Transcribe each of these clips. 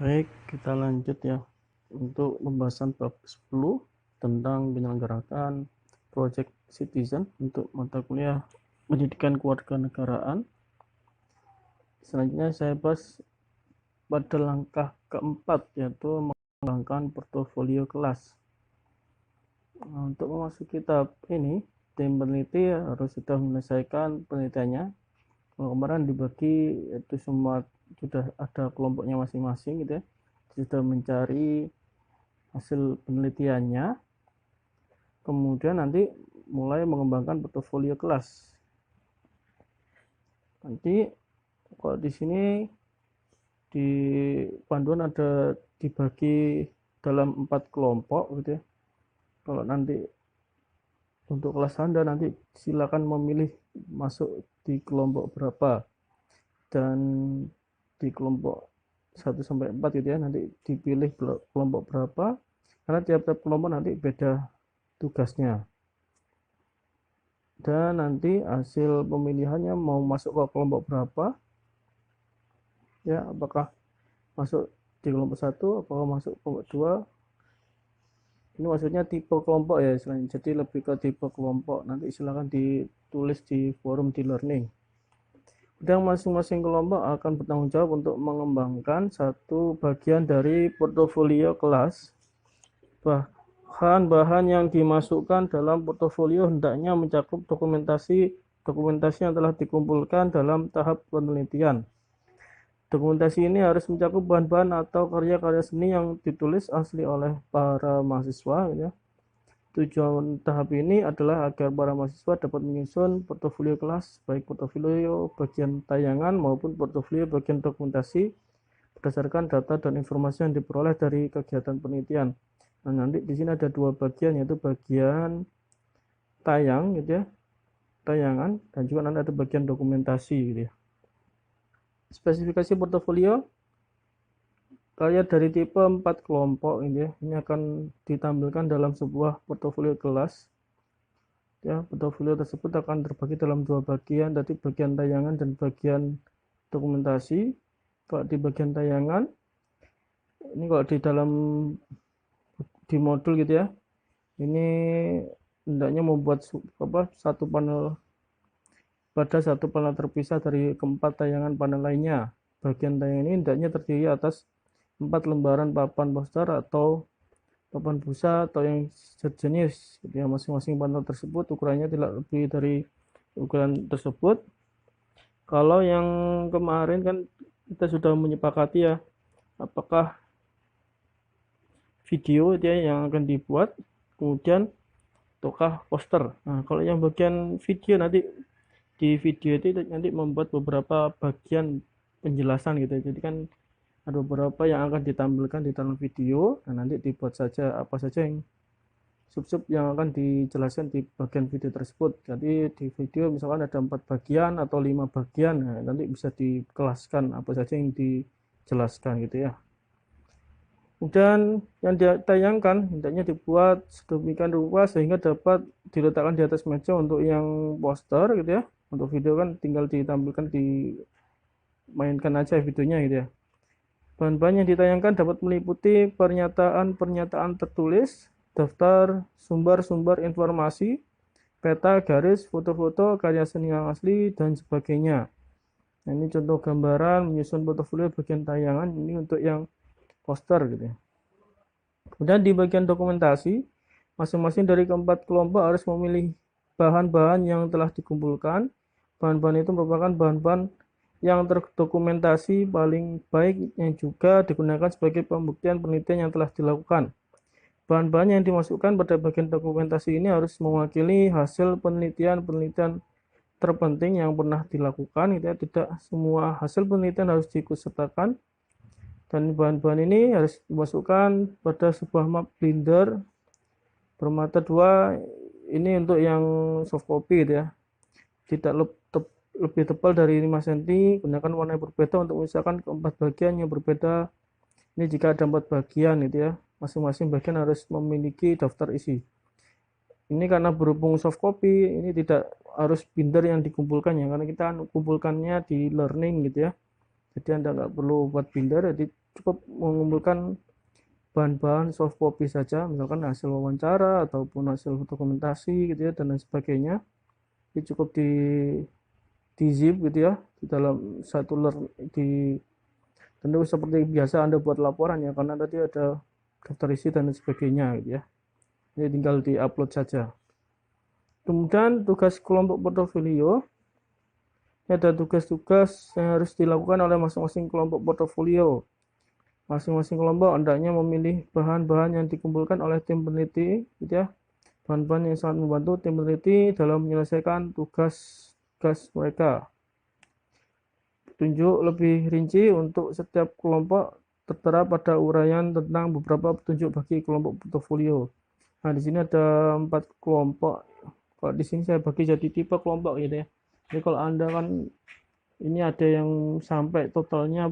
Baik, kita lanjut ya untuk pembahasan bab 10 tentang menyelenggarakan project citizen untuk mata kuliah pendidikan kewarganegaraan. Selanjutnya saya bahas pada langkah keempat, yaitu mengembangkan portofolio kelas. Untuk memasuki tahap ini, tim peneliti harus sudah menyelesaikan penelitiannya. Kemarin dibagi, itu semua sudah ada kelompoknya masing-masing gitu ya, sudah mencari hasil penelitiannya, kemudian nanti mulai mengembangkan portofolio kelas. Nanti kalau di sini di panduan ada dibagi dalam 4 kelompok gitu ya. Kalau nanti untuk kelas Anda nanti silakan memilih masuk di kelompok berapa, dan di kelompok 1 sampai 4 gitu ya, nanti dipilih kelompok berapa, karena tiap-tiap kelompok nanti beda tugasnya. Dan nanti hasil pemilihannya mau masuk ke kelompok berapa ya, apakah masuk di kelompok 1, apakah masuk kelompok 2. Ini maksudnya tipe kelompok ya, jadi lebih ke tipe kelompok. Nanti silakan ditulis di forum di learning. Dan masing-masing kelompok akan bertanggung jawab untuk mengembangkan satu bagian dari portofolio kelas. Bahan-bahan yang dimasukkan dalam portofolio hendaknya mencakup dokumentasi yang telah dikumpulkan dalam tahap penelitian. Dokumentasi ini harus mencakup bahan-bahan atau karya-karya seni yang ditulis asli oleh para mahasiswa ya. Tujuan tahap ini adalah agar para mahasiswa dapat menyusun portofolio kelas, baik portofolio bagian tayangan maupun portofolio bagian dokumentasi berdasarkan data dan informasi yang diperoleh dari kegiatan penelitian. Nah, nanti di sini ada 2 bagian, yaitu bagian tayang gitu ya, tayangan, dan juga nanti ada bagian dokumentasi gitu ya. Spesifikasi portofolio karya dari tipe 4 kelompok ini ya, ini akan ditampilkan dalam sebuah portofolio kelas ya. Portofolio tersebut akan terbagi dalam 2 bagian, tadi bagian tayangan dan bagian dokumentasi. Kalau di bagian tayangan ini, kalau di dalam di modul gitu ya, ini hendaknya membuat satu panel, pada satu panel terpisah dari keempat tayangan panel lainnya. Bagian tayangan ini hendaknya terdiri atas 4 lembaran papan poster atau papan busa atau yang sejenis. Jadi masing-masing panel tersebut ukurannya tidak lebih dari ukuran tersebut. Kalau yang kemarin kan kita sudah menyepakati ya, apakah video itu ya yang akan dibuat, kemudian ataukah poster. Nah, kalau yang bagian video, nanti di video itu nanti membuat beberapa bagian penjelasan gitu. Jadi kan ada beberapa yang akan ditampilkan di dalam video, dan nanti dibuat saja apa saja yang sub-sub yang akan dijelaskan di bagian video tersebut. Jadi di video misalkan ada 4 bagian atau 5 bagian, nah, nanti bisa dikelaskan apa saja yang dijelaskan gitu ya. Dan yang ditayangkan hendaknya dibuat sedemikian rupa sehingga dapat diletakkan di atas meja untuk yang poster gitu ya. Untuk video kan tinggal ditampilkan, dimainkan aja videonya gitu ya. Bahan-bahan yang ditayangkan dapat meliputi pernyataan-pernyataan tertulis, daftar sumber-sumber informasi, peta, garis, foto-foto, karya seni yang asli, dan sebagainya. Nah, ini contoh gambaran menyusun portofolio bagian tayangan, ini untuk yang poster gitu ya. Kemudian di bagian dokumentasi, masing-masing dari keempat kelompok harus memilih bahan-bahan yang telah dikumpulkan. Bahan-bahan itu merupakan bahan-bahan yang terdokumentasi paling baik yang juga digunakan sebagai pembuktian penelitian yang telah dilakukan. Bahan-bahan yang dimasukkan pada bagian dokumentasi ini harus mewakili hasil penelitian-penelitian terpenting yang pernah dilakukan. Tidak semua hasil penelitian harus diikutsertakan, dan bahan-bahan ini harus dimasukkan pada sebuah map binder bermata 2. Ini untuk yang soft copy gitu ya, tidak lebih tebal dari 5 cm, gunakan warna yang berbeda untuk misalkan keempat bagian yang berbeda. Ini jika ada 4 bagian gitu ya, masing-masing bagian harus memiliki daftar isi. Ini karena berhubung soft copy, ini tidak harus binder yang dikumpulkan ya, karena kita kumpulkannya di learning gitu ya. Jadi Anda nggak perlu buat binder, jadi cukup mengumpulkan bahan-bahan soft copy saja, misalkan hasil wawancara ataupun hasil dokumentasi gitu ya dan lain sebagainya. Ini cukup di zip gitu ya di dalam satu di tentu seperti biasa Anda buat laporan ya, karena tadi ada daftar isi dan lain sebagainya gitu ya. Ini tinggal di-upload saja. Kemudian tugas kelompok portofolio. Ini ada tugas-tugas yang harus dilakukan oleh masing-masing kelompok portofolio. Masing-masing kelompok hendaknya memilih bahan-bahan yang dikumpulkan oleh tim peneliti, gitu ya. Bahan-bahan yang sangat membantu tim peneliti dalam menyelesaikan tugas mereka. Petunjuk lebih rinci untuk setiap kelompok tertera pada uraian tentang beberapa petunjuk bagi kelompok portofolio. Nah, di sini ada 4 kelompok. Kalau di sini saya bagi jadi tipe kelompok gitu ya. Jadi kalau Anda kan ini ada yang sampai totalnya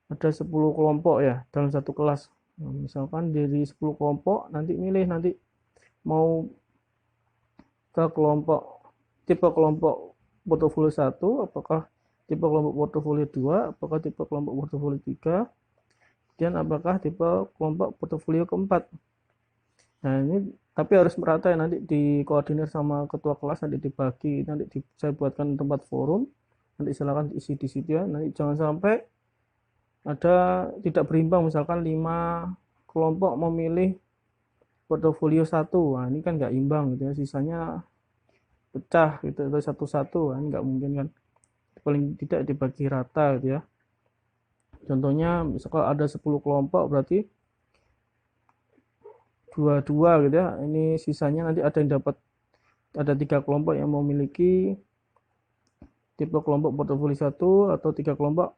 ada 10 kelompok ya dalam satu kelas. Nah, misalkan dari 10 kelompok nanti milih nanti mau ke tipe kelompok portofolio 1, apakah tipe kelompok portofolio 2, apakah tipe kelompok portofolio 3, dan apakah tipe kelompok portofolio keempat. Nah, ini tapi harus merata ya, nanti dikoordinir sama ketua kelas, nanti dibagi, nanti saya buatkan tempat forum, nanti silakan isi di situ ya. Nanti jangan sampai ada tidak berimbang, misalkan 5 kelompok memilih portofolio 1. Nah, ini kan nggak imbang gitu ya, sisanya pecah gitu atau satu-satu, kan nggak mungkin kan. Paling tidak dibagi rata gitu ya. Contohnya misalkan ada 10 kelompok berarti 22 gitu ya. Ini sisanya nanti ada yang dapat, ada 3 kelompok yang memiliki tipe kelompok portofolio 1 atau 3 kelompok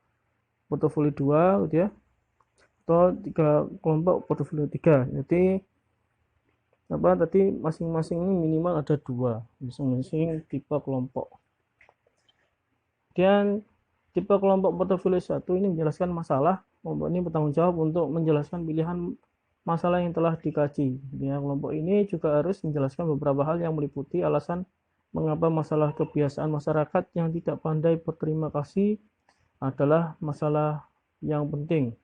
portofolio 2 gitu ya. Atau 3 kelompok portofolio 3. Jadi tadi masing-masing ini minimal ada 2 masing-masing tipe kelompok. Dan tipe kelompok portofolio 1 ini menjelaskan masalah. Kelompok ini bertanggung jawab untuk menjelaskan pilihan masalah yang telah dikaji. Ya, kelompok ini juga harus menjelaskan beberapa hal yang meliputi alasan mengapa masalah kebiasaan masyarakat yang tidak pandai berterima kasih adalah masalah yang penting.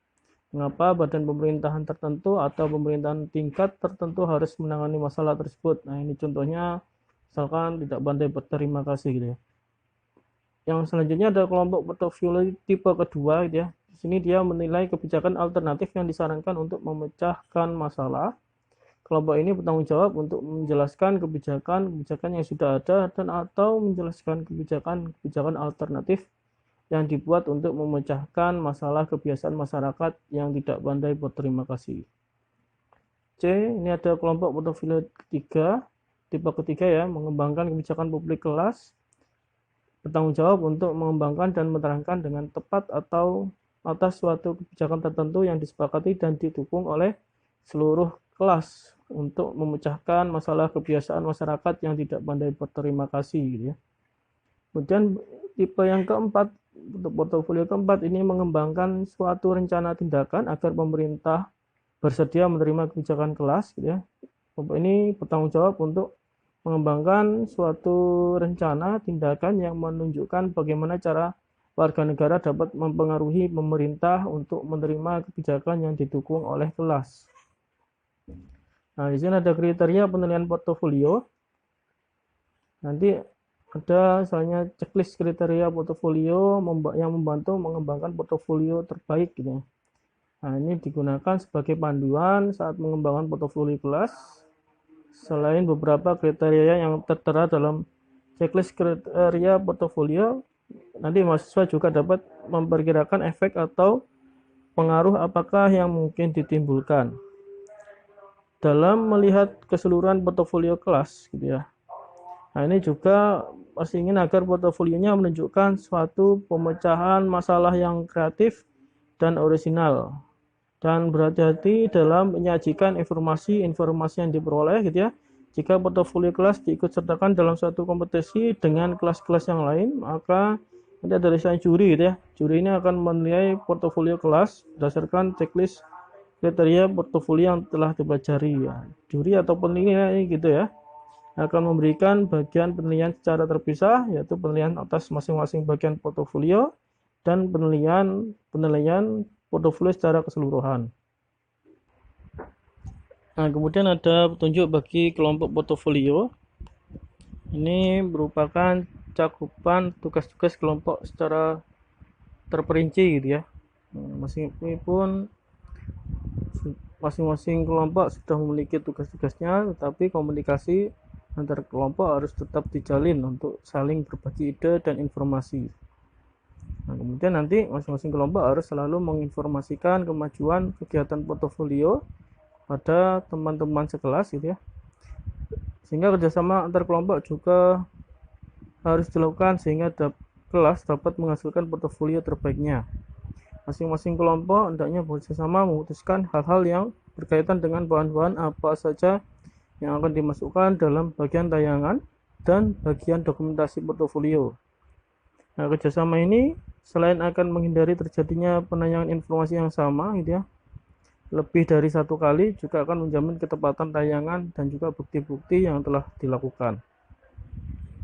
Mengapa badan pemerintahan tertentu atau pemerintahan tingkat tertentu harus menangani masalah tersebut. Nah, ini contohnya misalkan tidak pandai berterima kasih gitu ya. Yang selanjutnya ada kelompok portofolio tipe kedua gitu ya. Di sini dia menilai kebijakan alternatif yang disarankan untuk memecahkan masalah. Kelompok ini bertanggung jawab untuk menjelaskan kebijakan yang sudah ada dan atau menjelaskan kebijakan alternatif yang dibuat untuk memecahkan masalah kebiasaan masyarakat yang tidak pandai berterima kasih. C, ini ada kelompok portofolio ketiga, tipe ketiga ya, mengembangkan kebijakan publik kelas. Bertanggung jawab untuk mengembangkan dan menerangkan dengan tepat atau atas suatu kebijakan tertentu yang disepakati dan didukung oleh seluruh kelas untuk memecahkan masalah kebiasaan masyarakat yang tidak pandai berterima kasih gitu ya. Kemudian tipe yang keempat, untuk portofolio keempat ini mengembangkan suatu rencana tindakan agar pemerintah bersedia menerima kebijakan kelas gitu ya. Kelompok ini bertanggung jawab untuk mengembangkan suatu rencana tindakan yang menunjukkan bagaimana cara warga negara dapat mempengaruhi pemerintah untuk menerima kebijakan yang didukung oleh kelas. Nah, di sini ada kriteria penilaian portofolio. Nanti ada misalnya checklist kriteria portofolio yang membantu mengembangkan portofolio terbaik gitu. Nah, ini digunakan sebagai panduan saat mengembangkan portofolio kelas. Selain beberapa kriteria yang tertera dalam checklist kriteria portofolio, nanti mahasiswa juga dapat memperkirakan efek atau pengaruh apakah yang mungkin ditimbulkan dalam melihat keseluruhan portofolio kelas gitu ya. Nah, ini juga pasti ingin agar portofolionya menunjukkan suatu pemecahan masalah yang kreatif dan orisinal, dan berhati-hati dalam menyajikan informasi yang diperoleh gitu ya. Jika portofolio kelas diikut sertakan dalam suatu kompetisi dengan kelas-kelas yang lain, maka nanti ada lisan juri gitu ya. Juri ini akan menilai portofolio kelas berdasarkan checklist kriteria portofolio yang telah dipelajari ya. Juri atau penilai gitu ya. akan memberikan bagian penilaian secara terpisah, yaitu penilaian atas masing-masing bagian portofolio dan penilaian portofolio secara keseluruhan. Nah, kemudian ada petunjuk bagi kelompok portofolio. Ini merupakan cakupan tugas-tugas kelompok secara terperinci gitu ya. Masing-masing kelompok sudah memiliki tugas-tugasnya, tetapi komunikasi antar kelompok harus tetap dijalin untuk saling berbagi ide dan informasi. Nah, kemudian nanti masing-masing kelompok harus selalu menginformasikan kemajuan kegiatan portofolio pada teman-teman sekelas gitu ya. Sehingga kerjasama antar kelompok juga harus dilakukan sehingga kelas dapat menghasilkan portofolio terbaiknya. Masing-masing kelompok hendaknya bersama memutuskan hal-hal yang berkaitan dengan bahan-bahan apa saja yang akan dimasukkan dalam bagian tayangan dan bagian dokumentasi portofolio. Nah, kerjasama ini selain akan menghindari terjadinya penayangan informasi yang sama gitu ya, lebih dari satu kali, juga akan menjamin ketepatan tayangan dan juga bukti-bukti yang telah dilakukan.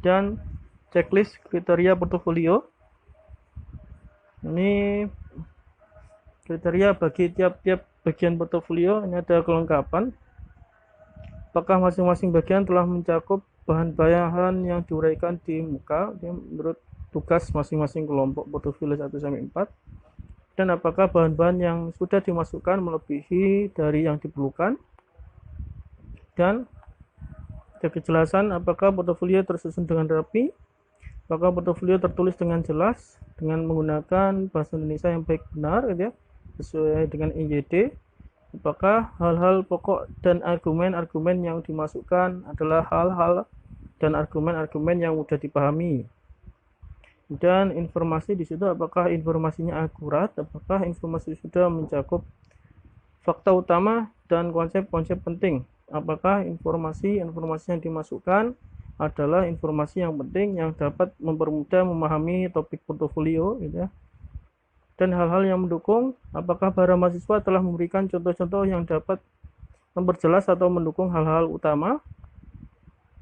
Dan checklist kriteria portofolio ini kriteria bagi tiap-tiap bagian portofolio. Ini ada kelengkapan, apakah masing-masing bagian telah mencakup bahan-bahan yang diuraikan di muka menurut tugas masing-masing kelompok portofolio 1-4, dan apakah bahan-bahan yang sudah dimasukkan melebihi dari yang diperlukan, dan ada kejelasan apakah portofolio tersusun dengan rapi, apakah portofolio tertulis dengan jelas dengan menggunakan bahasa Indonesia yang baik benar gitu ya, sesuai dengan IJD, apakah hal-hal pokok dan argumen-argumen yang dimasukkan adalah hal-hal dan argumen-argumen yang mudah dipahami, dan informasi di situ apakah informasinya akurat, apakah informasi sudah mencakup fakta utama dan konsep-konsep penting, apakah informasi yang dimasukkan adalah informasi yang penting yang dapat mempermudah memahami topik portofolio gitu ya. Dan hal-hal yang mendukung, apakah para mahasiswa telah memberikan contoh-contoh yang dapat memperjelas atau mendukung hal-hal utama.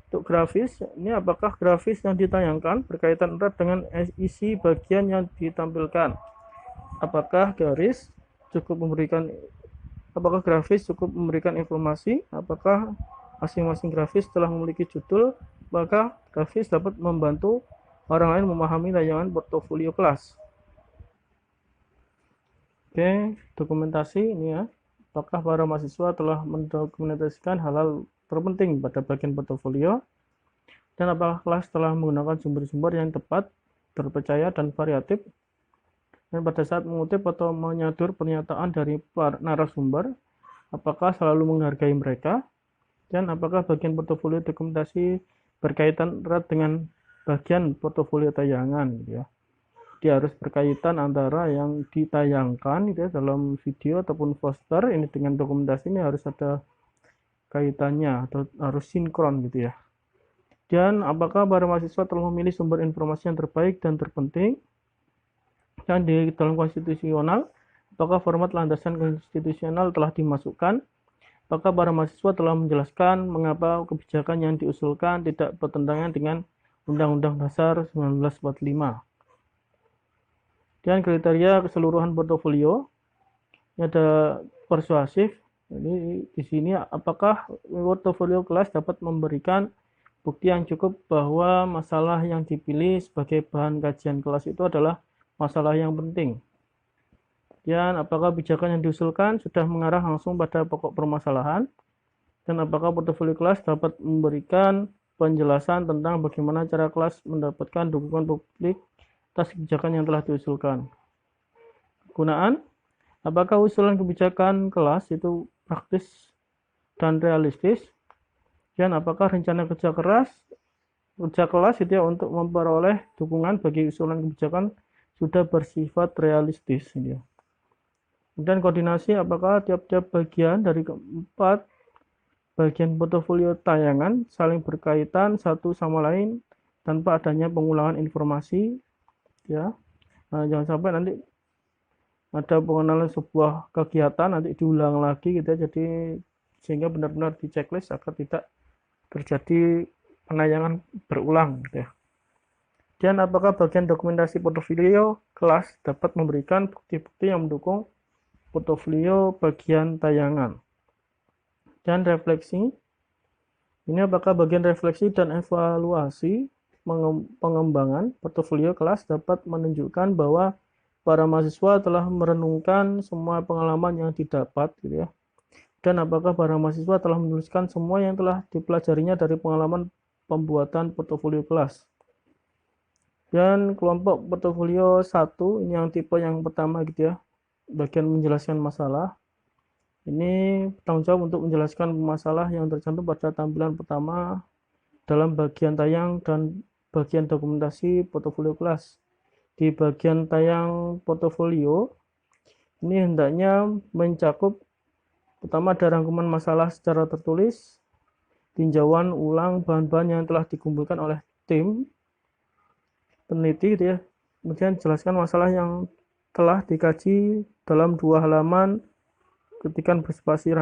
Untuk grafis, ini apakah grafis yang ditayangkan berkaitan erat dengan isi bagian yang ditampilkan. Apakah grafis cukup memberikan informasi, apakah masing-masing grafis telah memiliki judul, maka grafis dapat membantu orang lain memahami tayangan portofolio kelas. Oke, dokumentasi ini ya. Apakah para mahasiswa telah mendokumentasikan hal-hal terpenting pada bagian portofolio, dan apakah kelas telah menggunakan sumber-sumber yang tepat, terpercaya, dan variatif, dan pada saat mengutip atau menyadur pernyataan dari narasumber, apakah selalu menghargai mereka, dan apakah bagian portofolio dokumentasi berkaitan erat dengan bagian portofolio tayangan gitu ya. Dia harus berkaitan antara yang ditayangkan gitu ya, dalam video ataupun poster ini dengan dokumentasi, ini harus ada kaitannya atau harus sinkron gitu ya. Dan apakah para mahasiswa telah memilih sumber informasi yang terbaik dan terpenting, dan di dalam konstitusional apakah format landasan konstitusional telah dimasukkan, apakah para mahasiswa telah menjelaskan mengapa kebijakan yang diusulkan tidak bertentangan dengan Undang-Undang Dasar 1945. Dan kriteria keseluruhan portofolio, ini ada persuasif. Ini di sini apakah portofolio kelas dapat memberikan bukti yang cukup bahwa masalah yang dipilih sebagai bahan kajian kelas itu adalah masalah yang penting. Dan apakah kebijakan yang diusulkan sudah mengarah langsung pada pokok permasalahan, dan apakah portofolio kelas dapat memberikan penjelasan tentang bagaimana cara kelas mendapatkan dukungan publik atas kebijakan yang telah diusulkan. Kegunaan, apakah usulan kebijakan kelas itu praktis dan realistis, dan apakah rencana kerja kelas itu ya untuk memperoleh dukungan bagi usulan kebijakan sudah bersifat realistis gitu ya. Dan koordinasi, apakah tiap-tiap bagian dari keempat bagian portofolio tayangan saling berkaitan satu sama lain tanpa adanya pengulangan informasi ya. Nah, jangan sampai nanti ada pengenalan sebuah kegiatan nanti diulang lagi gitu ya, jadi sehingga benar-benar di checklist agar tidak terjadi penayangan berulang gitu ya. Dan apakah bagian dokumentasi portofolio kelas dapat memberikan bukti-bukti yang mendukung portofolio bagian tayangan. Dan refleksi, ini apakah bagian refleksi dan evaluasi pengembangan portofolio kelas dapat menunjukkan bahwa para mahasiswa telah merenungkan semua pengalaman yang didapat gitu ya. Dan apakah para mahasiswa telah menuliskan semua yang telah dipelajarinya dari pengalaman pembuatan portofolio kelas. Dan kelompok portofolio 1, ini yang tipe yang pertama gitu ya, bagian menjelaskan masalah. Ini tanggung jawab untuk menjelaskan masalah yang tercantum pada tampilan pertama dalam bagian tayang dan bagian dokumentasi portofolio kelas. Di bagian tayang portofolio, ini hendaknya mencakup pertama ada rangkuman masalah secara tertulis, tinjauan ulang bahan-bahan yang telah dikumpulkan oleh tim peneliti gitu ya. Kemudian jelaskan masalah yang telah dikaji dalam 2 halaman, ketikan berspasi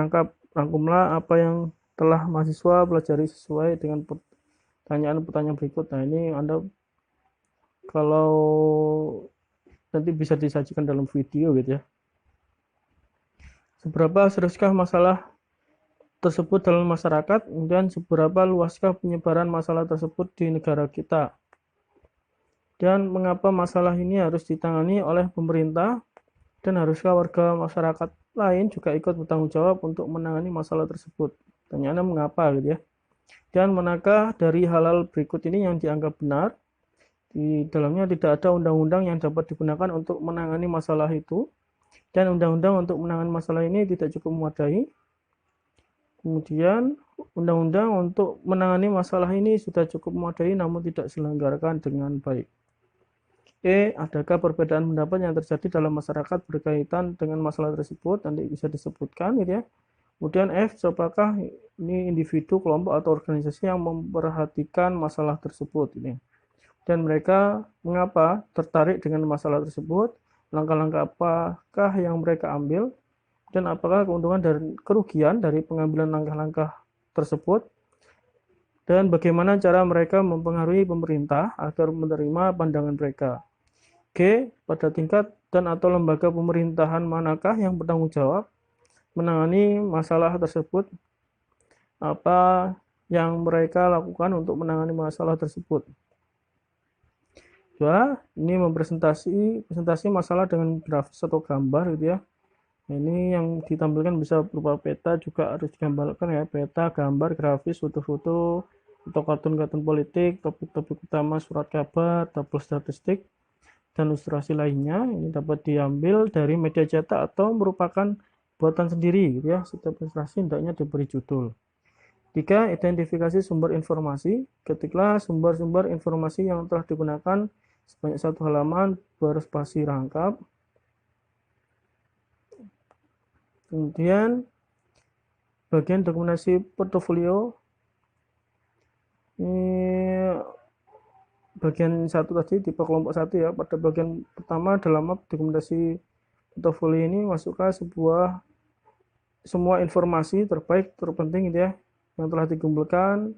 rangkumlah apa yang telah mahasiswa pelajari sesuai dengan pertanyaan-pertanyaan berikut. Nah, ini Anda kalau nanti bisa disajikan dalam video gitu ya. Seberapa seriuskah masalah tersebut dalam masyarakat, dan seberapa luaskah penyebaran masalah tersebut di negara kita, dan mengapa masalah ini harus ditangani oleh pemerintah, dan haruskah warga masyarakat lain juga ikut bertanggung jawab untuk menangani masalah tersebut. Pertanyaannya mengapa gitu ya. Dan manakah dari hal-hal berikut ini yang dianggap benar? Di dalamnya tidak ada undang-undang yang dapat digunakan untuk menangani masalah itu, dan undang-undang untuk menangani masalah ini tidak cukup memadai. Kemudian undang-undang untuk menangani masalah ini sudah cukup memadai namun tidak diselenggarakan dengan baik. Adakah perbedaan pendapat yang terjadi dalam masyarakat berkaitan dengan masalah tersebut? Nanti bisa disebutkan gitu ya. Kemudian F, apakah ini individu, kelompok, atau organisasi yang memperhatikan masalah tersebut ini? Dan mereka mengapa tertarik dengan masalah tersebut? Langkah-langkah apakah yang mereka ambil? Dan apakah keuntungan dan kerugian dari pengambilan langkah-langkah tersebut? Dan bagaimana cara mereka mempengaruhi pemerintah agar menerima pandangan mereka? G, pada tingkat dan atau lembaga pemerintahan manakah yang bertanggung jawab menangani masalah tersebut? Apa yang mereka lakukan untuk menangani masalah tersebut? Dua, ini presentasi masalah dengan grafis atau gambar gitu ya. Ini yang ditampilkan bisa berupa peta, juga harus digambarkan ya, peta, gambar, grafis, foto-foto, atau kartun-kartun politik, topik-topik utama surat kabar, tabel statistik, dan ilustrasi lainnya. Ini dapat diambil dari media cetak atau merupakan buatan sendiri gitu ya. Setiap ilustrasi hendaknya diberi judul. 3, identifikasi sumber informasi. Ketiklah sumber-sumber informasi yang telah digunakan sebanyak 1 halaman berspasi rangkap. Kemudian bagian dokumentasi portofolio, ini bagian 1 tadi, tipe kelompok 1 ya. Pada bagian pertama dalam dokumentasi portofolio ini masukkan semua informasi terbaik terpenting gitu ya, yang telah dikumpulkan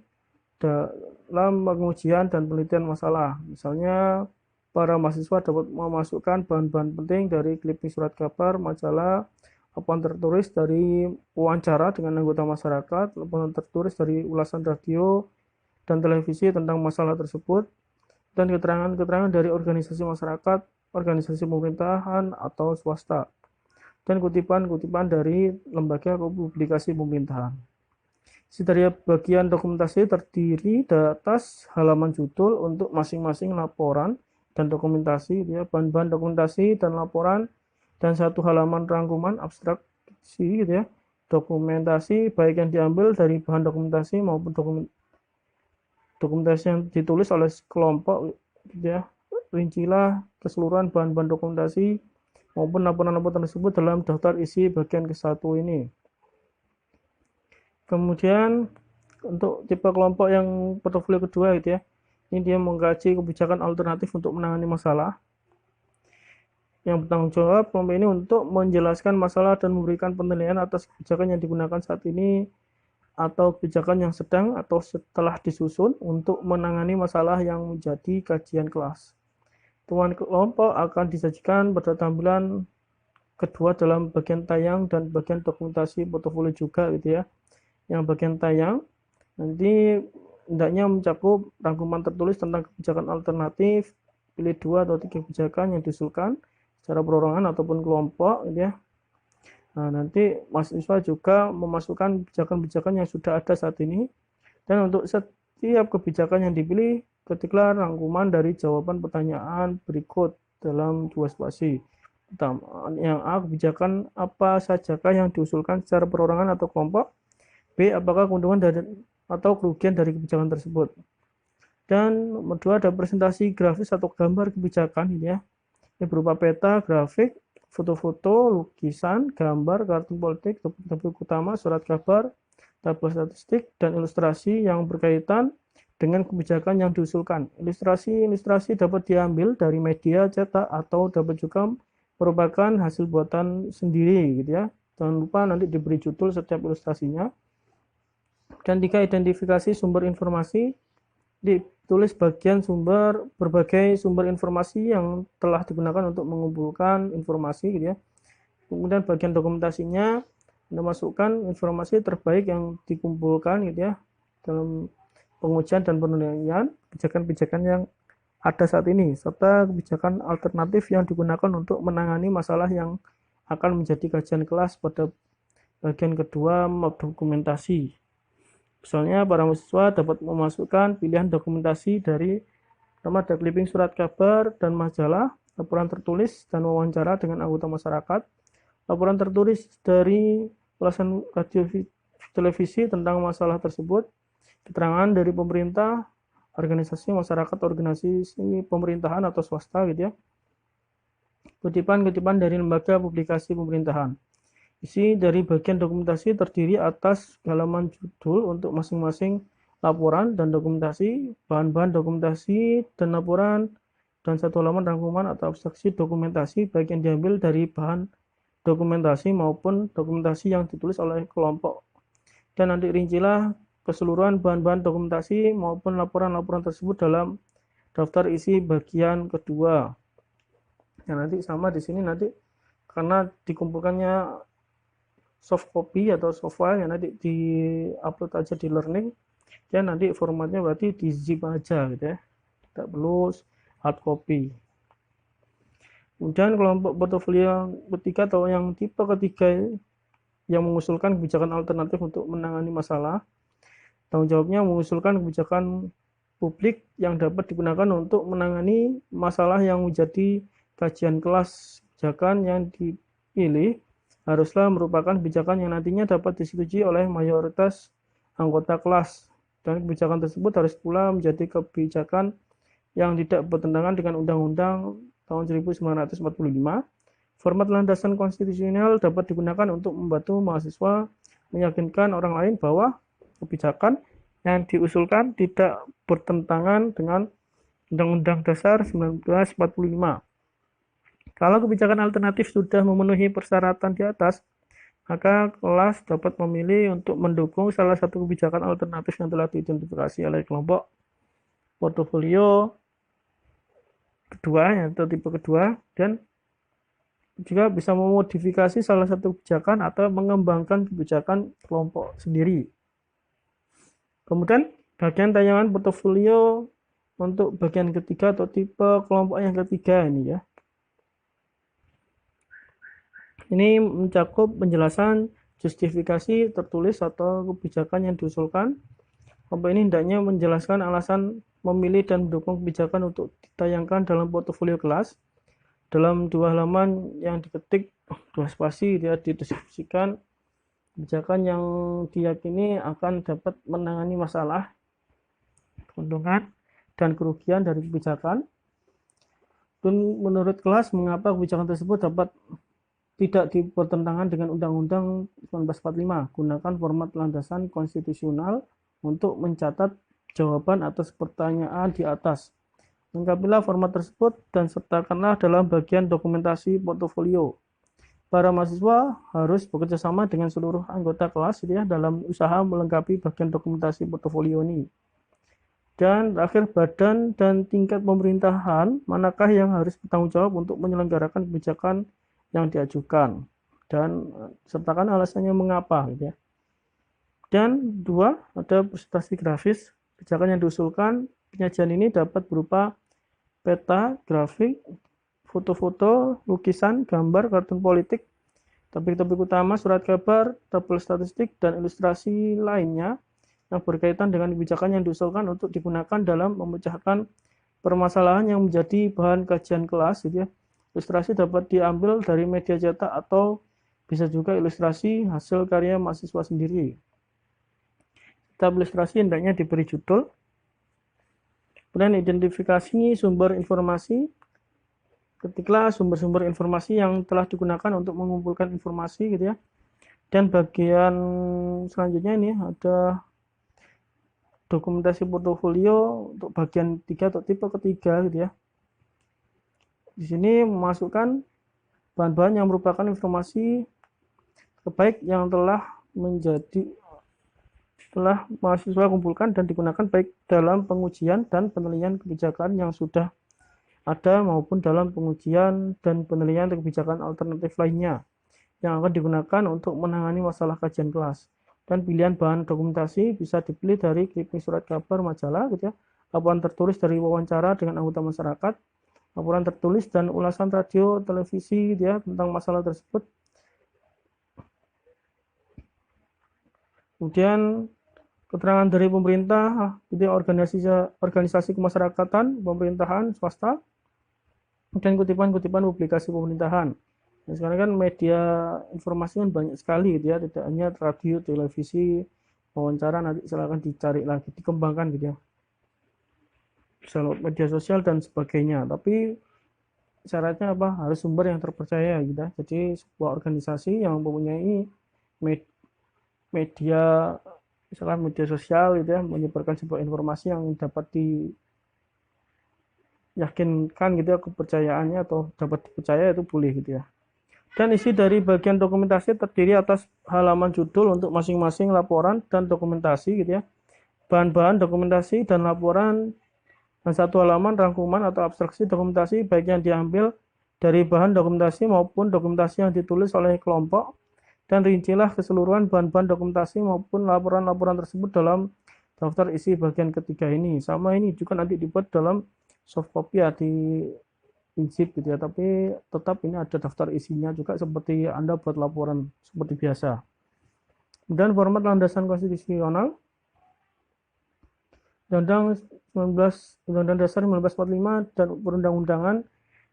dalam pengujian dan penelitian masalah. Misalnya para mahasiswa dapat memasukkan bahan-bahan penting dari clipping surat kabar, majalah, laporan tertulis dari wawancara dengan anggota masyarakat, laporan tertulis dari ulasan radio dan televisi tentang masalah tersebut, dan keterangan-keterangan dari organisasi masyarakat, organisasi pemerintahan atau swasta, dan kutipan-kutipan dari lembaga publikasi pemerintahan. Setiap bagian dokumentasi terdiri atas halaman judul untuk masing-masing laporan dan dokumentasi, ya, bahan-bahan dokumentasi dan laporan, dan 1 halaman rangkuman abstraksi gitu ya, dokumentasi baik yang diambil dari bahan dokumentasi maupun dokumentasi yang ditulis oleh kelompok gitu ya. Rincilah keseluruhan bahan-bahan dokumentasi maupun laporan-laporan tersebut dalam daftar isi bagian ke-1 ini. Kemudian untuk tipe kelompok yang portofolio kedua gitu ya, ini dia mengkaji kebijakan alternatif untuk menangani masalah. Yang bertanggung jawab kelompok ini untuk menjelaskan masalah dan memberikan penilaian atas kebijakan yang digunakan saat ini atau kebijakan yang sedang atau setelah disusun untuk menangani masalah yang menjadi kajian kelas. Temuan kelompok akan disajikan pada tampilan kedua dalam bagian tayang dan bagian dokumentasi portofolio juga gitu ya. Yang bagian tayang nanti hendaknya mencakup rangkuman tertulis tentang kebijakan alternatif, pilih 2 atau 3 kebijakan yang diusulkan secara perorangan ataupun kelompok gitu ya. Nah, nanti mahasiswa juga memasukkan kebijakan-kebijakan yang sudah ada saat ini, dan untuk setiap kebijakan yang dipilih, ketiklah rangkuman dari jawaban pertanyaan berikut dalam 2 spasi. Pertama, yang A, kebijakan apa sajakah yang diusulkan secara perorangan atau kelompok? B, apakah keuntungan dari atau kerugian dari kebijakan tersebut? Dan nomor 2, ada presentasi grafis atau gambar kebijakan ini ya. Ini berupa peta, grafik, foto-foto, lukisan, gambar, kartu politik, topik utama, surat kabar, tabel statistik, dan ilustrasi yang berkaitan dengan kebijakan yang diusulkan. Ilustrasi dapat diambil dari media cetak atau dapat juga merupakan hasil buatan sendiri gitu ya. Jangan lupa nanti diberi judul setiap ilustrasinya. Dan 3, identifikasi sumber informasi, ditulis berbagai sumber informasi yang telah digunakan untuk mengumpulkan informasi gitu ya. Kemudian bagian dokumentasinya, Anda masukkan informasi terbaik yang dikumpulkan gitu ya dalam pengujian dan penilaian kebijakan-kebijakan yang ada saat ini, serta kebijakan alternatif yang digunakan untuk menangani masalah yang akan menjadi kajian kelas pada bagian kedua dokumentasi. Misalnya, para mahasiswa dapat memasukkan pilihan dokumentasi dari ada clipping surat kabar dan majalah, laporan tertulis dan wawancara dengan anggota masyarakat, laporan tertulis dari ulasan radio televisi tentang masalah tersebut, keterangan dari pemerintah, organisasi masyarakat, organisasi pemerintahan atau swasta gitu ya, kutipan-kutipan dari lembaga publikasi pemerintahan. Isi dari bagian dokumentasi terdiri atas halaman judul untuk masing-masing laporan dan dokumentasi, bahan-bahan dokumentasi dan laporan, dan 1 halaman rangkuman atau abstraksi dokumentasi baik yang diambil dari bahan dokumentasi maupun dokumentasi yang ditulis oleh kelompok. Dan nanti rincilah keseluruhan bahan-bahan dokumentasi maupun laporan-laporan tersebut dalam daftar isi bagian kedua. Nah, nanti sama di sini nanti karena dikumpulkannya soft copy atau soft file yang nanti di upload aja di learning, ya nanti formatnya berarti di zip aja gitu ya, tidak perlu hard copy. Kemudian kelompok portofolio ketiga atau yang tipe ketiga yang mengusulkan kebijakan alternatif untuk menangani masalah, tanggung jawabnya mengusulkan kebijakan publik yang dapat digunakan untuk menangani masalah yang menjadi kajian kelas. Kebijakan yang dipilih haruslah merupakan kebijakan yang nantinya dapat disetujui oleh mayoritas anggota kelas, dan kebijakan tersebut harus pula menjadi kebijakan yang tidak bertentangan dengan Undang-Undang tahun 1945. Format landasan konstitusional dapat digunakan untuk membantu mahasiswa meyakinkan orang lain bahwa kebijakan yang diusulkan tidak bertentangan dengan Undang-Undang Dasar 1945. Kalau kebijakan alternatif sudah memenuhi persyaratan di atas, maka kelas dapat memilih untuk mendukung salah satu kebijakan alternatif yang telah diidentifikasi oleh kelompok portofolio kedua atau tipe kedua, dan juga bisa memodifikasi salah satu kebijakan atau mengembangkan kebijakan kelompok sendiri. Kemudian bagian tayangan portofolio untuk bagian ketiga atau tipe kelompok yang ketiga ini ya. Ini mencakup penjelasan justifikasi tertulis atau kebijakan yang diusulkan. Kelompok ini hendaknya menjelaskan alasan memilih dan mendukung kebijakan untuk ditayangkan dalam portofolio kelas. Dalam 2 halaman yang diketik 2 spasi, dia dideskripsikan kebijakan yang diyakini akan dapat menangani masalah, keuntungan dan kerugian dari kebijakan. Dan menurut kelas, mengapa kebijakan tersebut dapat tidak bertentangan dengan Undang-Undang 1945. Gunakan format landasan konstitusional untuk mencatat jawaban atas pertanyaan di atas. Lengkapilah format tersebut dan sertakanlah dalam bagian dokumentasi portofolio. para mahasiswa harus bekerja sama dengan seluruh anggota kelas gitu ya, dalam usaha melengkapi bagian dokumentasi portofolio ini. Dan terakhir, badan dan tingkat pemerintahan manakah yang harus bertanggung jawab untuk menyelenggarakan kebijakan yang diajukan, dan sertakan alasannya mengapa gitu ya. Dan dua, ada presentasi grafis. Kebijakan yang diusulkan penyajian ini dapat berupa peta, grafik, foto-foto, lukisan, gambar, kartun politik, topik-topik utama, surat kabar, tabel statistik, dan ilustrasi lainnya yang berkaitan dengan kebijakan yang diusulkan untuk digunakan dalam memecahkan permasalahan yang menjadi bahan kajian kelas gitu ya. Ilustrasi dapat diambil dari media cetak atau bisa juga ilustrasi hasil karya mahasiswa sendiri. Tab ilustrasi hendaknya diberi judul. Kemudian identifikasi sumber informasi. Ketiklah sumber-sumber informasi yang telah digunakan untuk mengumpulkan informasi gitu ya. Dan bagian selanjutnya ini ada dokumentasi portofolio untuk bagian 3 atau tipe ketiga gitu ya. Di sini memasukkan bahan-bahan yang merupakan informasi terbaik yang telah mahasiswa kumpulkan dan digunakan baik dalam pengujian dan penilaian kebijakan yang sudah ada maupun dalam pengujian dan penilaian kebijakan alternatif lainnya yang akan digunakan untuk menangani masalah kajian kelas. Dan pilihan bahan dokumentasi bisa dipilih dari clipping surat kabar majalah gitu ya, laporan tertulis dari wawancara dengan anggota masyarakat, laporan tertulis dan ulasan radio, televisi gitu ya, tentang masalah tersebut. Kemudian keterangan dari pemerintah, jadi organisasi kemasyarakatan, pemerintahan, swasta, dan kutipan-kutipan publikasi pemerintahan. Nah, sekarang kan media informasi kan banyak sekali gitu ya, tidak hanya radio, televisi, wawancara, nanti silakan dicari lagi, dikembangkan gitu ya. Bisa lewat media sosial dan sebagainya. Tapi syaratnya apa? Harus sumber yang terpercaya gitu ya. Jadi sebuah organisasi yang mempunyai media, misalkan media sosial gitu ya, menyebarkan sebuah informasi yang dapat diyakinkan gitu ya kepercayaannya atau dapat dipercaya, itu boleh gitu ya. Dan isi dari bagian dokumentasi terdiri atas halaman judul untuk masing-masing laporan dan dokumentasi gitu ya. Bahan-bahan dokumentasi dan laporan, dan satu halaman rangkuman atau abstraksi dokumentasi baik yang diambil dari bahan dokumentasi maupun dokumentasi yang ditulis oleh kelompok, dan rincilah keseluruhan bahan-bahan dokumentasi maupun laporan-laporan tersebut dalam daftar isi bagian ketiga ini. Sama ini juga nanti dibuat dalam soft copy ya, di zip gitu ya, tapi tetap ini ada daftar isinya juga seperti Anda buat laporan seperti biasa. Dan format landasan konstitusional, Undang-Undang Dasar 1945 dan perundang-undangan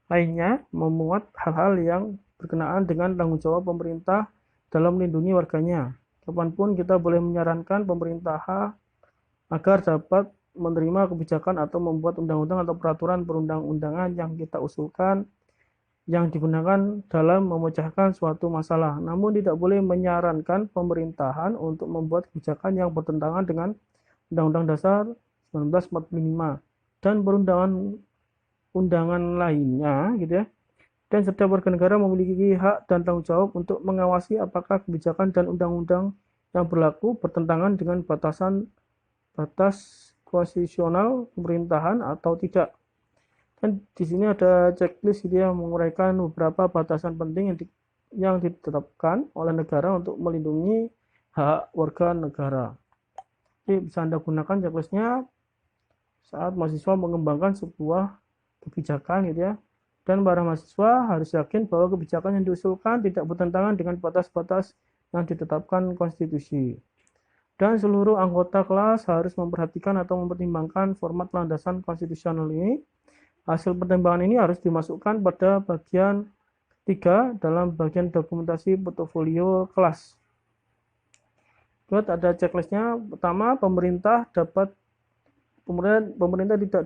lainnya memuat hal-hal yang berkenaan dengan tanggung jawab pemerintah dalam melindungi warganya. Kapanpun kita boleh menyarankan pemerintah agar dapat menerima kebijakan atau membuat undang-undang atau peraturan perundang-undangan yang kita usulkan yang digunakan dalam memecahkan suatu masalah. Namun tidak boleh menyarankan pemerintahan untuk membuat kebijakan yang bertentangan dengan Undang-Undang Dasar 1945 dan perundang-undangan lainnya gitu ya. Dan setiap warga negara memiliki hak dan tanggung jawab untuk mengawasi apakah kebijakan dan undang-undang yang berlaku bertentangan dengan batas konstitusional pemerintahan atau tidak. Dan di sini ada checklist gitu ya, menguraikan beberapa batasan penting yang ditetapkan oleh negara untuk melindungi hak warga negara. Jadi bisa Anda gunakan checklistnya saat mahasiswa mengembangkan sebuah kebijakan gitu ya. Dan para mahasiswa harus yakin bahwa kebijakan yang diusulkan tidak bertentangan dengan batas-batas yang ditetapkan konstitusi. Dan seluruh anggota kelas harus memperhatikan atau mempertimbangkan format landasan konstitusional ini. Hasil pertimbangan ini harus dimasukkan pada bagian 3 dalam bagian dokumentasi portofolio kelas. Buat ada checklistnya. Pertama, pemerintah tidak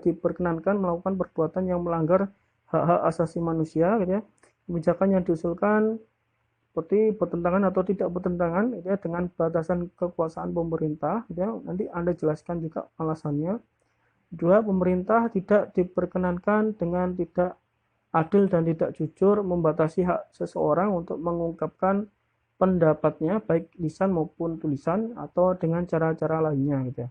diperkenankan melakukan perbuatan yang melanggar hak-hak asasi manusia gitu ya. Kebijakan yang diusulkan seperti bertentangan atau tidak bertentangan gitu ya, dengan batasan kekuasaan pemerintah gitu ya. Nanti Anda jelaskan juga alasannya. Kedua, pemerintah tidak diperkenankan dengan tidak adil dan tidak jujur, membatasi hak seseorang untuk mengungkapkan pendapatnya baik lisan maupun tulisan atau dengan cara-cara lainnya gitu ya.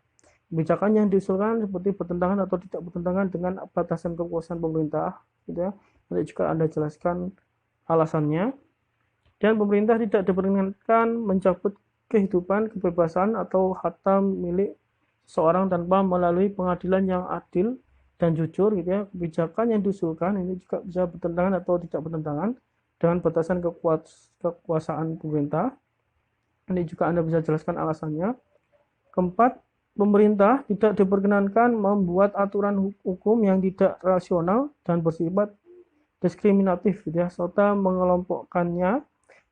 Kebijakan yang diusulkan seperti bertentangan atau tidak bertentangan dengan batasan kekuasaan pemerintah gitu ya. Nanti juga Anda jelaskan alasannya. Dan pemerintah tidak diperkenankan mencabut kehidupan, kebebasan atau harta milik seorang tanpa melalui pengadilan yang adil dan jujur gitu ya. Kebijakan yang diusulkan ini juga bisa bertentangan atau tidak bertentangan dengan batasan kekuasaan pemerintah. Ini juga Anda bisa jelaskan alasannya. Keempat, pemerintah tidak diperkenankan membuat aturan hukum yang tidak rasional dan bersifat diskriminatif gitu ya, serta mengelompokkannya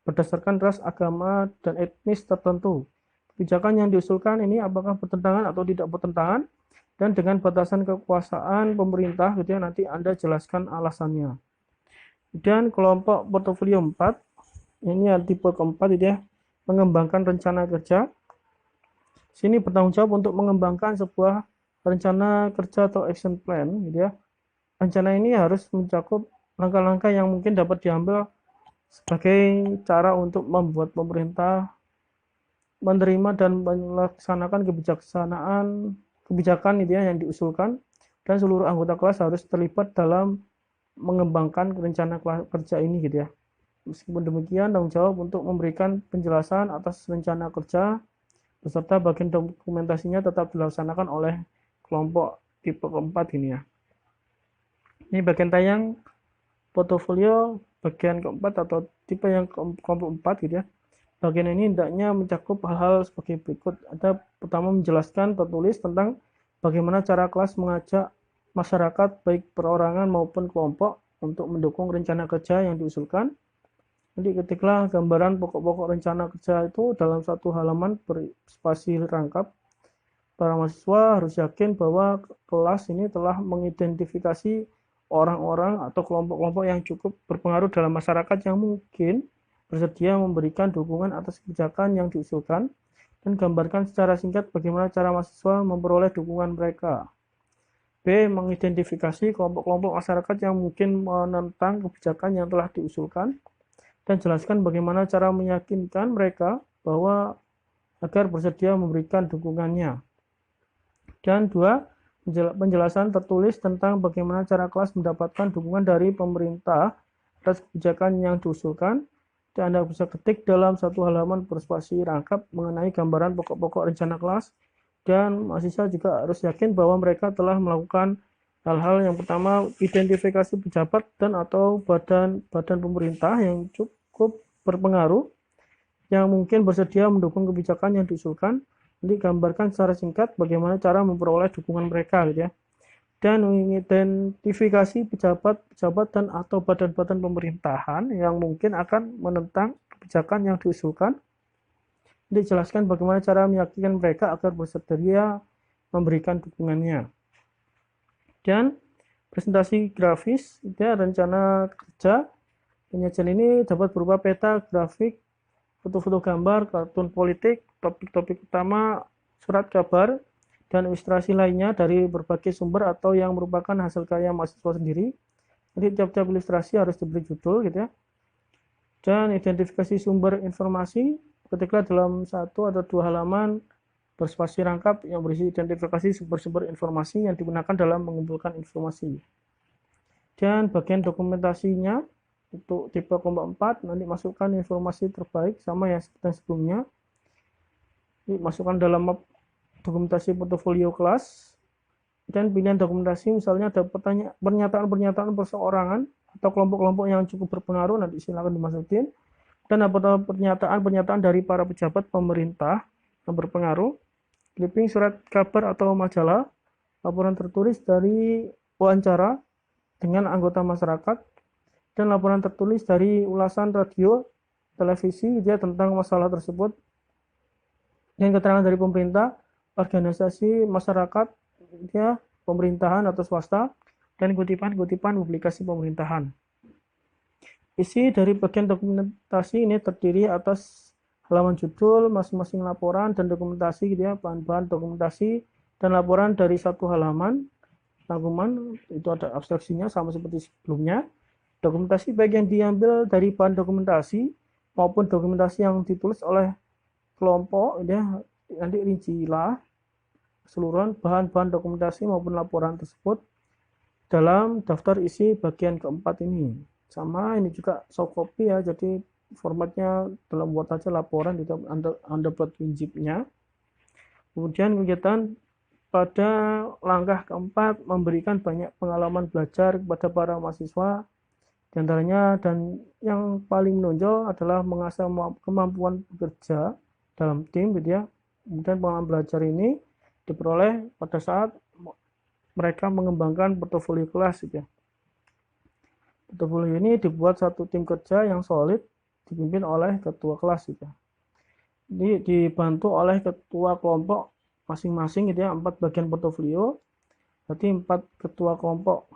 berdasarkan ras, agama, dan etnis tertentu. Kebijakan yang diusulkan ini apakah bertentangan atau tidak bertentangan, dan dengan batasan kekuasaan pemerintah gitu ya, nanti Anda jelaskan alasannya. Dan kelompok portofolio 4, ini yang tipe keempat gitu ya, mengembangkan rencana kerja. Sini bertanggung jawab untuk mengembangkan sebuah rencana kerja atau action plan gitu ya. Rencana ini harus mencakup langkah-langkah yang mungkin dapat diambil sebagai cara untuk membuat pemerintah menerima dan melaksanakan kebijakan itu ya yang diusulkan, dan seluruh anggota kelas harus terlibat dalam mengembangkan rencana kerja ini gitu ya. Meskipun demikian, tanggung jawab untuk memberikan penjelasan atas rencana kerja beserta bagian dokumentasinya tetap dilaksanakan oleh kelompok tipe keempat ini ya. Ini bagian tayang portofolio bagian keempat atau tipe yang kelompok 4 gitu ya. Bagian ini hendaknya mencakup hal-hal sebagai berikut. Ada pertama menjelaskan tertulis tentang bagaimana cara kelas mengajak masyarakat baik perorangan maupun kelompok untuk mendukung rencana kerja yang diusulkan. Jadi ketiklah gambaran pokok-pokok rencana kerja itu dalam satu halaman berspasi rangkap. Para mahasiswa harus yakin bahwa kelas ini telah mengidentifikasi orang-orang atau kelompok-kelompok yang cukup berpengaruh dalam masyarakat yang mungkin bersedia memberikan dukungan atas kebijakan yang diusulkan, dan gambarkan secara singkat bagaimana cara mahasiswa memperoleh dukungan mereka. B. Mengidentifikasi kelompok-kelompok masyarakat yang mungkin menentang kebijakan yang telah diusulkan, dan jelaskan bagaimana cara meyakinkan mereka bahwa agar bersedia memberikan dukungannya. Dan 2. Penjelasan tertulis tentang bagaimana cara kelas mendapatkan dukungan dari pemerintah atas kebijakan yang diusulkan, dan Anda bisa ketik dalam satu halaman berspasi rangkap mengenai gambaran pokok-pokok rencana kelas, dan mahasiswa juga harus yakin bahwa mereka telah melakukan hal-hal yang pertama, identifikasi pejabat dan atau badan pemerintah yang cukup berpengaruh yang mungkin bersedia mendukung kebijakan yang diusulkan. Jadi gambarkan secara singkat bagaimana cara memperoleh dukungan mereka gitu ya. Dan mengidentifikasi pejabat-pejabat dan atau badan-badan pemerintahan yang mungkin akan menentang kebijakan yang diusulkan. Dijelaskan bagaimana cara meyakinkan mereka agar bersedia memberikan dukungannya. Dan presentasi grafis ya, rencana kerja. Penyajian ini dapat berupa peta, grafik, foto-foto gambar, kartun politik, topik-topik utama, surat kabar, dan ilustrasi lainnya dari berbagai sumber atau yang merupakan hasil karya mahasiswa sendiri. Jadi tiap-tiap ilustrasi harus diberi judul gitu ya. Dan identifikasi sumber informasi, ketiklah dalam 1 atau 2 halaman berspasi rangkap yang berisi identifikasi sumber-sumber informasi yang digunakan dalam mengumpulkan informasi. Dan bagian dokumentasinya untuk tipe kelompok 4 nanti masukkan informasi terbaik sama yang seperti sebelumnya. Ini masukkan dalam map dokumentasi portofolio kelas, dan pilihan dokumentasi misalnya ada pernyataan-pernyataan perseorangan atau kelompok-kelompok yang cukup berpengaruh, nanti silakan dimasukin, dan apa pernyataan-pernyataan dari para pejabat pemerintah yang berpengaruh, clipping surat kabar atau majalah, laporan tertulis dari wawancara dengan anggota masyarakat, dan laporan tertulis dari ulasan radio, televisi ya, tentang masalah tersebut, dan keterangan dari pemerintah, organisasi masyarakat ya, pemerintahan atau swasta, dan kutipan-kutipan publikasi pemerintahan. Isi dari bagian dokumentasi ini terdiri atas halaman judul, masing-masing laporan dan dokumentasi gitu ya, bahan-bahan dokumentasi dan laporan dari satu halaman rangkuman, itu ada abstraksinya sama seperti sebelumnya. Dokumentasi baik yang diambil dari bahan dokumentasi maupun dokumentasi yang ditulis oleh kelompok, ya, nanti rincilah keseluruhan bahan-bahan dokumentasi maupun laporan tersebut dalam daftar isi bagian keempat ini. Sama ini juga soft copy ya, jadi formatnya dalam Word aja laporan, di dalam Anda buat WinZip-nya. Kemudian kegiatan pada langkah keempat memberikan banyak pengalaman belajar kepada para mahasiswa, diantaranya dan yang paling menonjol adalah mengasah kemampuan bekerja dalam tim, gitu ya. Kemudian pengalaman belajar ini diperoleh pada saat mereka mengembangkan portofolio kelas, gitu ya. Portofolio ini dibuat satu tim kerja yang solid dipimpin oleh ketua kelas, gitu ya. Ini dibantu oleh ketua kelompok masing-masing, gitu ya, 4 bagian portofolio, berarti 4 ketua kelompok.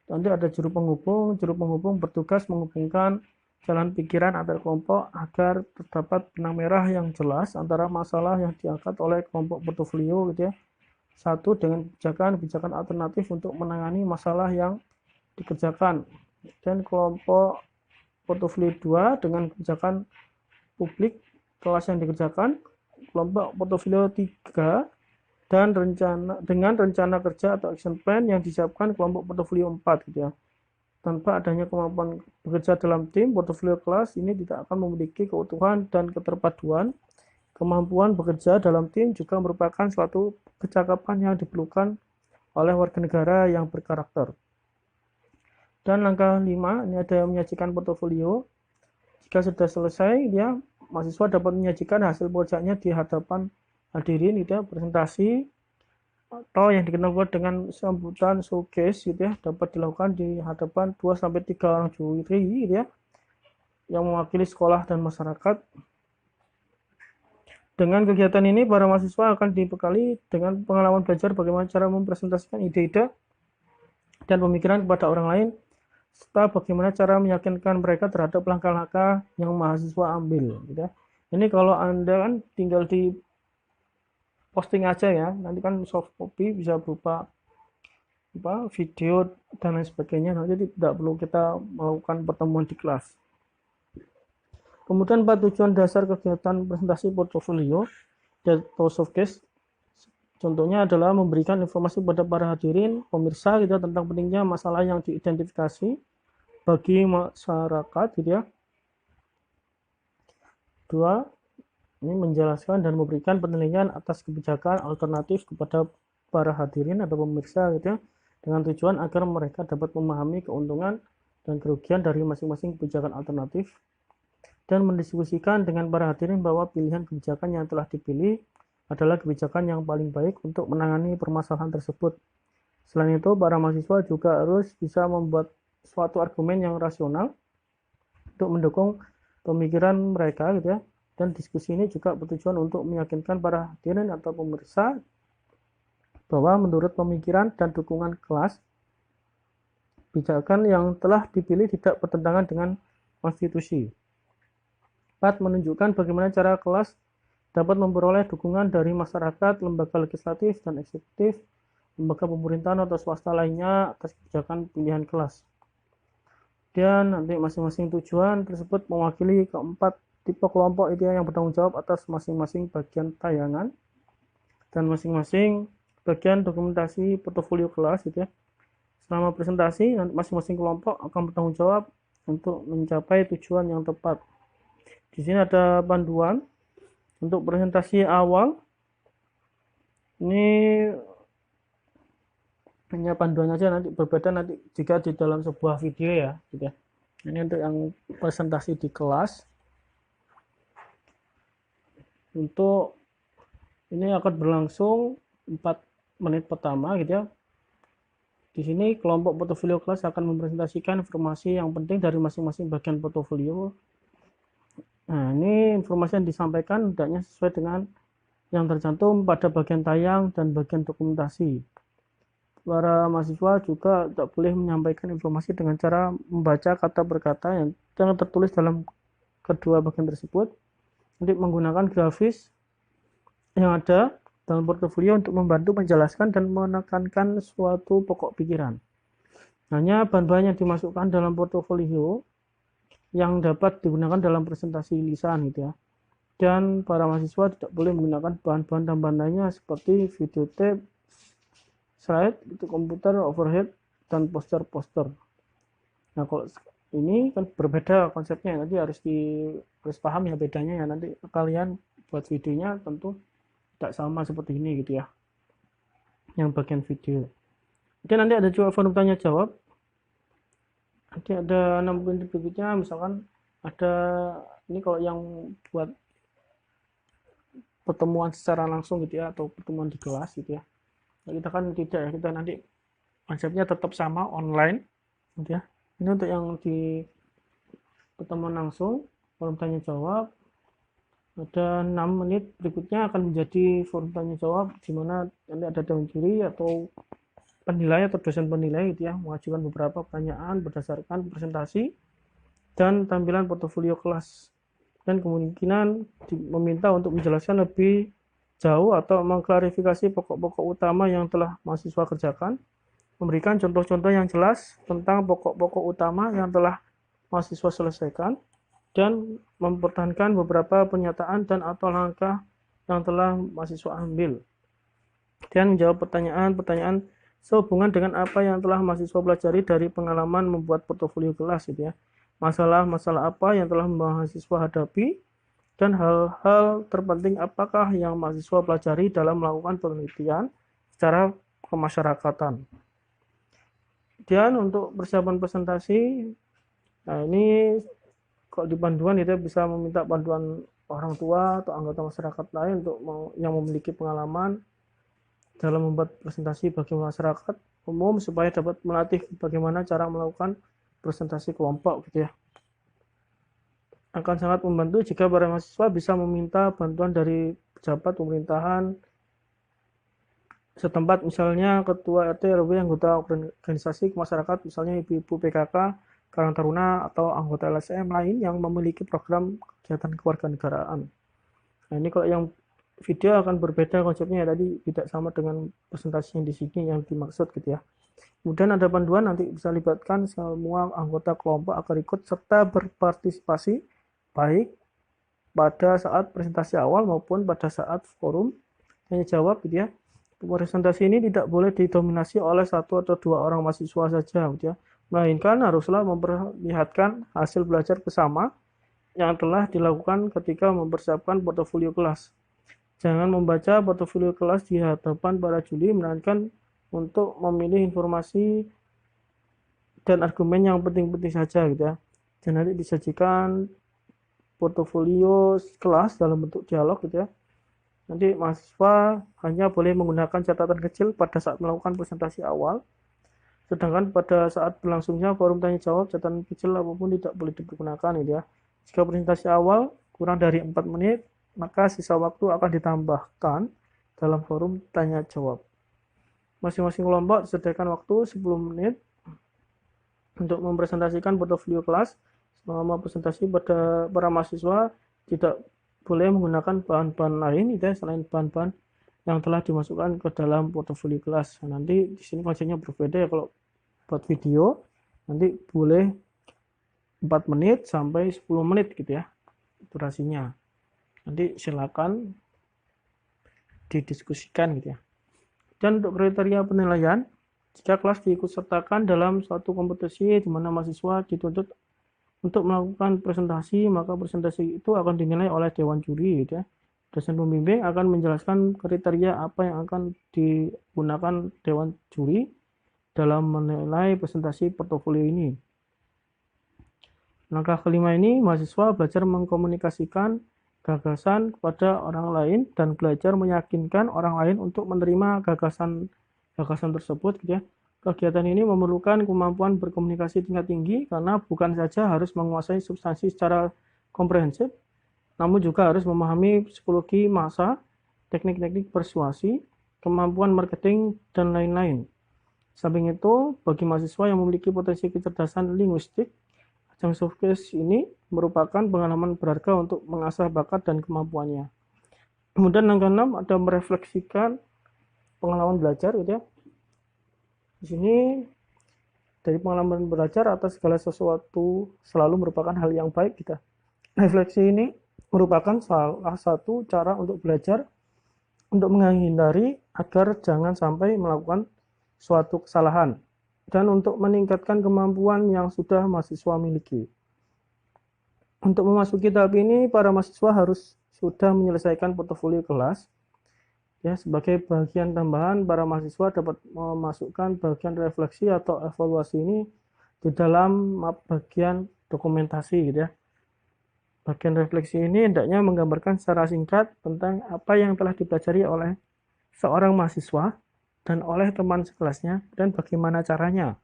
Nanti ada juru penghubung bertugas menghubungkan jalan pikiran antar kelompok agar terdapat benang merah yang jelas antara masalah yang diangkat oleh kelompok portofolio, gitu ya. Satu, dengan kebijakan alternatif untuk menangani masalah yang dikerjakan. Dan kelompok portofolio 2 dengan kebijakan publik kelas yang dikerjakan. Kelompok portofolio 3 dan dengan rencana kerja atau action plan yang disiapkan kelompok portofolio 4, gitu ya. Tanpa adanya kemampuan bekerja dalam tim, portofolio kelas ini tidak akan memiliki keutuhan dan keterpaduan. Kemampuan bekerja dalam tim juga merupakan suatu kecakapan yang diperlukan oleh warga negara yang berkarakter. Dan langkah 5, ini ada menyajikan portofolio. Jika sudah selesai, ya, mahasiswa dapat menyajikan hasil proyeknya di hadapan hadirin, gitu ya, presentasi atau yang dikenal dengan sambutan showcase, gitu ya, dapat dilakukan di hadapan 2-3 orang juri, gitu ya, yang mewakili sekolah dan masyarakat. Dengan kegiatan ini, para mahasiswa akan dibekali dengan pengalaman belajar bagaimana cara mempresentasikan ide-ide dan pemikiran kepada orang lain, serta bagaimana cara meyakinkan mereka terhadap langkah-langkah yang mahasiswa ambil, gitu ya. Ini kalau Anda kan tinggal di posting aja ya, nanti kan soft copy bisa berupa video dan lain sebagainya, nanti tidak perlu kita melakukan pertemuan di kelas. Kemudian 4 tujuan dasar kegiatan presentasi portofolio atau showcase. Contohnya adalah memberikan informasi kepada para hadirin, pemirsa, gitu, tentang pentingnya masalah yang diidentifikasi bagi masyarakat, gitu ya. 2, ini menjelaskan dan memberikan penilaian atas kebijakan alternatif kepada para hadirin atau pemirsa, gitu ya, dengan tujuan agar mereka dapat memahami keuntungan dan kerugian dari masing-masing kebijakan alternatif, dan mendiskusikan dengan para hadirin bahwa pilihan kebijakan yang telah dipilih adalah kebijakan yang paling baik untuk menangani permasalahan tersebut. Selain itu, para mahasiswa juga harus bisa membuat suatu argumen yang rasional untuk mendukung pemikiran mereka, gitu ya. Dan diskusi ini juga bertujuan untuk meyakinkan para hadirin atau pemirsa bahwa menurut pemikiran dan dukungan kelas, kebijakan yang telah dipilih tidak bertentangan dengan konstitusi. 4. Menunjukkan bagaimana cara kelas dapat memperoleh dukungan dari masyarakat, lembaga legislatif dan eksekutif, lembaga pemerintahan atau swasta lainnya atas kebijakan pilihan kelas. Dan nanti masing-masing tujuan tersebut mewakili keempat tipe kelompok itu yang bertanggung jawab atas masing-masing bagian tayangan dan masing-masing bagian dokumentasi portofolio kelas, gitu ya. Selama presentasi, nanti masing-masing kelompok akan bertanggung jawab untuk mencapai tujuan yang tepat. Di sini ada panduan untuk presentasi awal. Ini hanya panduan aja, nanti berbeda nanti jika di dalam sebuah video ya, gitu ya. Ini untuk yang presentasi di kelas. Untuk ini akan berlangsung 4 menit pertama, gitu ya. Di sini kelompok portofolio kelas akan mempresentasikan informasi yang penting dari masing-masing bagian portofolio. Nah, ini informasi yang disampaikan hendaknya sesuai dengan yang tercantum pada bagian tayang dan bagian dokumentasi. Para mahasiswa juga tidak boleh menyampaikan informasi dengan cara membaca kata per kata yang tertulis dalam kedua bagian tersebut, untuk menggunakan grafis yang ada dalam portofolio untuk membantu menjelaskan dan menekankan suatu pokok pikiran. Hanya bahan-bahan yang dimasukkan dalam portofolio yang dapat digunakan dalam presentasi lisan gitu ya. Dan para mahasiswa tidak boleh menggunakan bahan-bahan tambahan lainnya seperti video tape, slide, itu komputer, overhead, dan poster-poster. Nah, kalau ini kan berbeda konsepnya, nanti harus paham ya bedanya ya. Nanti kalian buat videonya tentu tidak sama seperti ini gitu ya, yang bagian video. Oke, nanti ada juga forum tanya jawab. Nanti ada 6 poin berikutnya, misalkan ada ini kalau yang buat pertemuan secara langsung gitu ya, atau pertemuan di kelas gitu ya. Nah, kita kan tidak ya, kita nanti konsepnya tetap sama online gitu ya. Ini untuk yang di pertemuan langsung, forum tanya jawab. Ada 6 menit berikutnya akan menjadi forum tanya jawab di mana nanti ada dewan juri atau penilai atau dosen penilai gitu ya, mengajukan beberapa pertanyaan berdasarkan presentasi dan tampilan portofolio kelas, dan kemungkinan meminta untuk menjelaskan lebih jauh atau mengklarifikasi pokok-pokok utama yang telah mahasiswa kerjakan, memberikan contoh-contoh yang jelas tentang pokok-pokok utama yang telah mahasiswa selesaikan, dan mempertahankan beberapa pernyataan dan atau langkah yang telah mahasiswa ambil, dan menjawab pertanyaan-pertanyaan sehubungan dengan apa yang telah mahasiswa pelajari dari pengalaman membuat portofolio kelas gitu ya. Masalah-masalah apa yang telah mahasiswa hadapi, dan hal-hal terpenting apakah yang mahasiswa pelajari dalam melakukan penelitian secara kemasyarakatan. Dan untuk persiapan presentasi, nah ini kalau di panduan itu bisa meminta panduan orang tua atau anggota masyarakat lain untuk yang memiliki pengalaman dalam membuat presentasi bagi masyarakat umum supaya dapat melatih bagaimana cara melakukan presentasi kelompok gitu ya. Akan sangat membantu jika para mahasiswa bisa meminta bantuan dari pejabat pemerintahan setempat, misalnya ketua RT RW, anggota organisasi masyarakat, misalnya ibu-ibu PKK, Karang Taruna, atau anggota LSM lain yang memiliki program kegiatan kewarganegaraan. Nah, ini kalau yang video akan berbeda konsepnya ya, tadi tidak sama dengan presentasi yang di sini yang dimaksud gitu ya. Kemudian ada panduan, nanti bisa libatkan semua anggota kelompok agar ikut serta berpartisipasi baik pada saat presentasi awal maupun pada saat forum tanya jawab gitu ya. Presentasi ini tidak boleh didominasi oleh satu atau dua orang mahasiswa saja gitu ya, melainkan haruslah memperlihatkan hasil belajar bersama yang telah dilakukan ketika mempersiapkan portofolio kelas. Jangan membaca portofolio kelas di hadapan para juri, melainkan untuk memilih informasi dan argumen yang penting-penting saja gitu ya. Dan nanti disajikan portofolio kelas dalam bentuk dialog gitu ya. Nanti mahasiswa hanya boleh menggunakan catatan kecil pada saat melakukan presentasi awal, sedangkan pada saat berlangsungnya forum tanya jawab, catatan kecil apapun tidak boleh dipergunakan gitu ya. Jika presentasi awal kurang dari 4 menit, maka sisa waktu akan ditambahkan dalam forum tanya jawab. Masing-masing kelompok disediakan waktu 10 menit untuk mempresentasikan portofolio kelas. Selama presentasi pada para mahasiswa tidak boleh menggunakan bahan-bahan lain itu ya, selain bahan-bahan yang telah dimasukkan ke dalam portofolio kelas. Nah, nanti di sini konsepnya berbeda ya, kalau buat video nanti boleh 4 menit sampai 10 menit gitu ya durasinya. Nanti silakan didiskusikan gitu ya. Dan untuk kriteria penilaian, jika kelas diikutsertakan dalam suatu kompetisi di mana mahasiswa dituntut untuk melakukan presentasi, maka presentasi itu akan dinilai oleh dewan juri gitu ya. Dosen pembimbing akan menjelaskan kriteria apa yang akan digunakan dewan juri dalam menilai presentasi portofolio ini. Langkah kelima ini, mahasiswa belajar mengkomunikasikan gagasan kepada orang lain dan belajar meyakinkan orang lain untuk menerima gagasan tersebut gitu ya. Kegiatan ini memerlukan kemampuan berkomunikasi tingkat tinggi karena bukan saja harus menguasai substansi secara komprehensif, namun juga harus memahami psikologi massa, teknik-teknik persuasi, kemampuan marketing, dan lain-lain. Samping itu, bagi mahasiswa yang memiliki potensi kecerdasan linguistik, ajang soft skills ini merupakan pengalaman berharga untuk mengasah bakat dan kemampuannya. Kemudian langkah 6 ada merefleksikan pengalaman belajar gitu ya. Di sini dari pengalaman belajar atas segala sesuatu selalu merupakan hal yang baik kita. Refleksi ini merupakan salah satu cara untuk belajar untuk menghindari agar jangan sampai melakukan suatu kesalahan dan untuk meningkatkan kemampuan yang sudah mahasiswa miliki. Untuk memasuki tahap ini, para mahasiswa harus sudah menyelesaikan portofolio kelas. Ya, sebagai bagian tambahan, para mahasiswa dapat memasukkan bagian refleksi atau evaluasi ini di dalam bagian dokumentasi, gitu ya. Bagian refleksi ini hendaknya menggambarkan secara singkat tentang apa yang telah dipelajari oleh seorang mahasiswa dan oleh teman sekelasnya dan bagaimana caranya.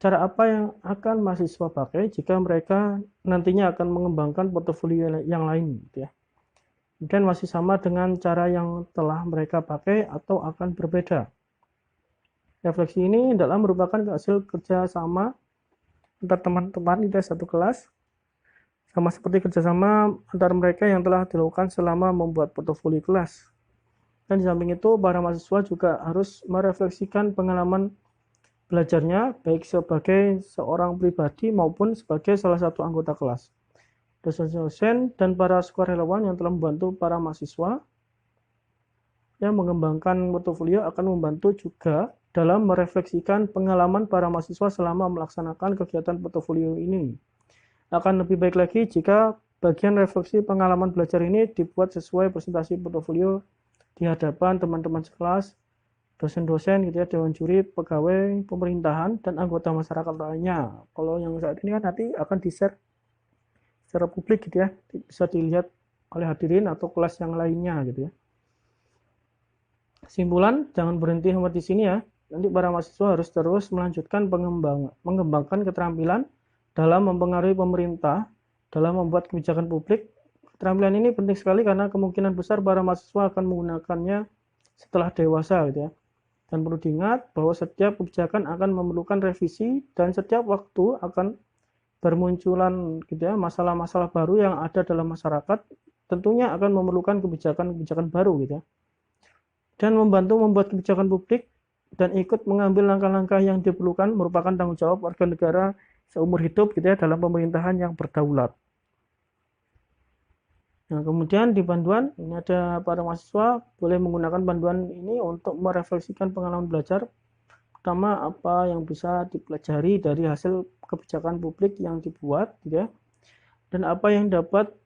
Cara apa yang akan mahasiswa pakai jika mereka nantinya akan mengembangkan portofolio yang lain, gitu ya. Dan masih sama dengan cara yang telah mereka pakai atau akan berbeda. Refleksi ini adalah merupakan hasil kerjasama antar teman-teman di satu kelas, sama seperti kerjasama antar mereka yang telah dilakukan selama membuat portofolio kelas. Dan di samping itu, para mahasiswa juga harus merefleksikan pengalaman belajarnya, baik sebagai seorang pribadi maupun sebagai salah satu anggota kelas. Dosen-dosen dan para sukarelawan yang telah membantu para mahasiswa yang mengembangkan portofolio akan membantu juga dalam merefleksikan pengalaman para mahasiswa selama melaksanakan kegiatan portofolio ini. Akan lebih baik lagi jika bagian refleksi pengalaman belajar ini dibuat sesuai presentasi portofolio di hadapan teman-teman sekelas, dosen-dosen, gitu ya, dewan juri, pegawai pemerintahan, dan anggota masyarakat lainnya. Kalau yang saat ini kan nanti akan di-share secara publik, gitu ya, bisa dilihat oleh hadirin atau kelas yang lainnya, gitu ya. Kesimpulan, jangan berhenti sampai di sini ya. Nanti para mahasiswa harus terus melanjutkan mengembangkan keterampilan dalam mempengaruhi pemerintah, dalam membuat kebijakan publik. Keterampilan ini penting sekali karena kemungkinan besar para mahasiswa akan menggunakannya setelah dewasa, gitu ya. Dan perlu diingat bahwa setiap kebijakan akan memerlukan revisi dan setiap waktu akan bermunculan, gitu ya, masalah-masalah baru yang ada dalam masyarakat, tentunya akan memerlukan kebijakan-kebijakan baru, gitu ya. Dan membantu membuat kebijakan publik dan ikut mengambil langkah-langkah yang diperlukan merupakan tanggung jawab warga negara seumur hidup, gitu ya, dalam pemerintahan yang berdaulat. Nah, kemudian di panduan ini ada para mahasiswa boleh menggunakan panduan ini untuk merefleksikan pengalaman belajar, pertama apa yang bisa dipelajari dari hasil kebijakan publik yang dibuat, gitu ya, dan apa yang dapat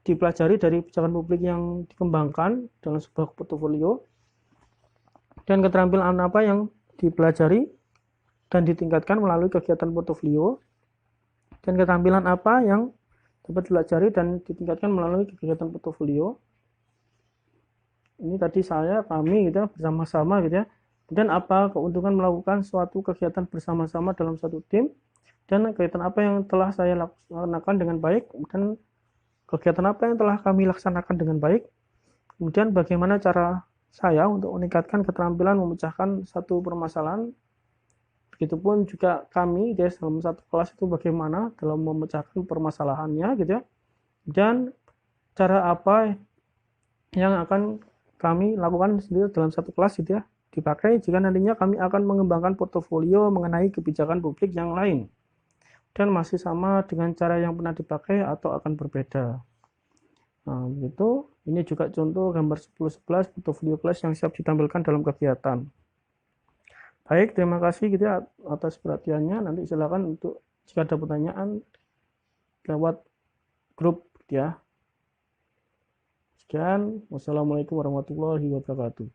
dipelajari dari kebijakan publik yang dikembangkan dalam sebuah portofolio, dan keterampilan apa yang dipelajari dan ditingkatkan melalui kegiatan portofolio, dan keterampilan apa yang dapat dipelajari dan ditingkatkan melalui kegiatan portofolio. Ini tadi kami, gitu ya, bersama-sama, gitu ya. Dan apa keuntungan melakukan suatu kegiatan bersama-sama dalam satu tim, dan kegiatan apa yang telah saya laksanakan dengan baik, dan kegiatan apa yang telah kami laksanakan dengan baik. Kemudian bagaimana cara saya untuk meningkatkan keterampilan memecahkan satu permasalahan. Begitupun juga kami, guys, dalam satu kelas itu bagaimana dalam memecahkan permasalahannya, gitu ya. Dan cara apa yang akan kami lakukan sendiri dalam satu kelas, gitu ya, dipakai jika nantinya kami akan mengembangkan portofolio mengenai kebijakan publik yang lain, dan masih sama dengan cara yang pernah dipakai atau akan berbeda. Nah, begitu. Ini juga contoh gambar 10-11 portofolio kelas yang siap ditampilkan dalam kegiatan. Baik, terima kasih, gitu ya, atas perhatiannya. Nanti silakan untuk jika ada pertanyaan lewat grup, gitu ya. Sekian, wassalamualaikum warahmatullahi wabarakatuh.